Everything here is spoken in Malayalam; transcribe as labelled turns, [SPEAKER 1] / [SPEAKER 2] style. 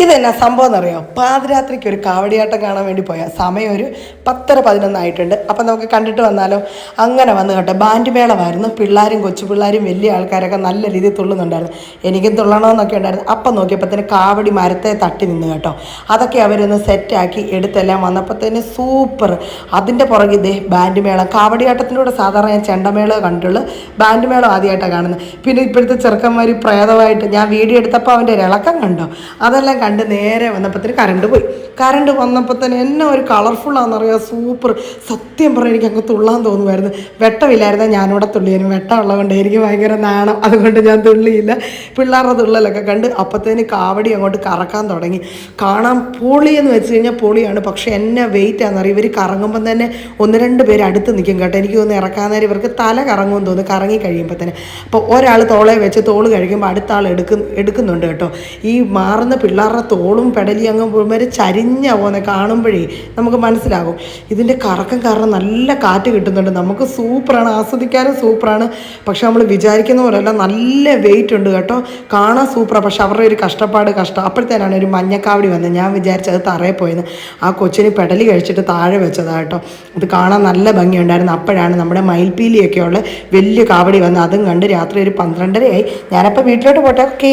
[SPEAKER 1] ഇതെന്നാ സംഭവം എന്നറിയോ? പാതിരാത്രിക്ക് ഒരു കാവടിയാട്ടം കാണാൻ വേണ്ടി പോയാൽ സമയം ഒരു 10:11 ആയിട്ടുണ്ട്. അപ്പം നമുക്ക് കണ്ടിട്ട് വന്നാലോ? അങ്ങനെ വന്ന് കേട്ടോ, ബാൻഡ് മേളമായിരുന്നു. പിള്ളേരും കൊച്ചു പിള്ളേരും വലിയ ആൾക്കാരൊക്കെ നല്ല രീതിയിൽ തുള്ളുന്നുണ്ടായിരുന്നു. എനിക്കും തുള്ളണമെന്നൊക്കെ ഉണ്ടായിരുന്നു. അപ്പം നോക്കിയപ്പോഴത്തേന് കാവടി മരത്തെ തട്ടി നിന്ന് കേട്ടോ. അതൊക്കെ അവരൊന്ന് സെറ്റാക്കി എടുത്തെല്ലാം വന്നപ്പോഴത്തേന് സൂപ്പർ. അതിൻ്റെ പുറകെ ഇതേ ബാൻഡ് മേളം. കാവടിയാട്ടത്തിലൂടെ സാധാരണ ഞാൻ ചെണ്ടമേളം കണ്ടുള്ളൂ, ബാൻഡ് മേളം ആദ്യമായിട്ടാണ് കാണുന്നത്. പിന്നെ ഇപ്പോഴത്തെ ചെറുക്കന്മാർ പ്രേതമായിട്ട് ഞാൻ വീഡിയോ എടുത്തപ്പോൾ അവൻ്റെ ഒരു ഇളക്കം കണ്ടോ, അതെല്ലാം കണ്ട് നേരെ വന്നപ്പോഴത്തേന് കറണ്ട് പോയി. കറണ്ട് വന്നപ്പോൾ തന്നെ എന്നെ ഒരു കളർഫുള്ളാണെന്നറിയാം, സൂപ്പർ. സത്യം പറഞ്ഞാൽ എനിക്ക് അങ്ങ് തുള്ളാൻ തോന്നുമായിരുന്നു. വെട്ടമില്ലായിരുന്നു, ഞാനിവിടെ തുള്ളിയായിരുന്നു. വെട്ടമുള്ളത് കൊണ്ട് എനിക്ക് ഭയങ്കര നാണം, അതുകൊണ്ട് ഞാൻ തുള്ളിയില്ല. പിള്ളേരുടെ തുള്ളലൊക്കെ കണ്ട് അപ്പോഴത്തേന് കാവടി അങ്ങോട്ട് കറക്കാൻ തുടങ്ങി. കാണാൻ പൊളിയെന്ന് വെച്ച് കഴിഞ്ഞാൽ പൊളിയാണ്. പക്ഷേ എന്നെ വെയിറ്റ് ആണെന്നറിയാം. ഇവർ കറങ്ങുമ്പം തന്നെ ഒന്ന് രണ്ട് പേര് അടുത്ത് നിൽക്കും കേട്ടോ. എനിക്ക് തോന്നുന്നു ഇറക്കാൻ നേരം ഇവർക്ക് തല കറങ്ങുമെന്ന് തോന്നുന്നു, കറങ്ങി കഴിയുമ്പോൾ തന്നെ. അപ്പോൾ ഒരാൾ തോളെ വെച്ച് തോള് കഴിക്കുമ്പോൾ അടുത്ത ആൾ എടുക്കുന്നുണ്ട് കേട്ടോ. ഈ മാറുന്ന പിള്ളേരുടെ തോളും പെടലി അങ്ങ് വരെ ചരിഞ്ഞാ പോകുന്നത് കാണുമ്പോഴേ നമുക്ക് മനസ്സിലാകും. ഇതിൻ്റെ കറക്കം കാരണം നല്ല കാറ്റ് കിട്ടുന്നുണ്ട്, നമുക്ക് സൂപ്പറാണ്, ആസ്വദിക്കാനും സൂപ്പറാണ്. പക്ഷെ നമ്മൾ വിചാരിക്കുന്ന പോലെയല്ല, നല്ല വെയിറ്റ് ഉണ്ട് കേട്ടോ. കാണാൻ സൂപ്പറാണ്, പക്ഷെ അവരുടെ ഒരു കഷ്ടപ്പാട് കഷ്ടം. അപ്പോഴത്തേനാണ് ഒരു മഞ്ഞക്കാവടി വന്നത്. ഞാൻ വിചാരിച്ചത് തറയിൽ പോയെന്ന്. ആ കൊച്ചിന് പെടലി കഴിച്ചിട്ട് താഴെ വെച്ചതാണ് കേട്ടോ. അത് കാണാൻ നല്ല ഭംഗിയുണ്ടായിരുന്നു. അപ്പോഴാണ് നമ്മുടെ മയിൽപ്പീലിയൊക്കെയുള്ള വലിയ കാവടി വന്ന് അതും കണ്ട് രാത്രി ഒരു 12:30 ആയി. ഞാനപ്പോൾ വീട്ടിലോട്ട് പോട്ടെ. ഓക്കെ.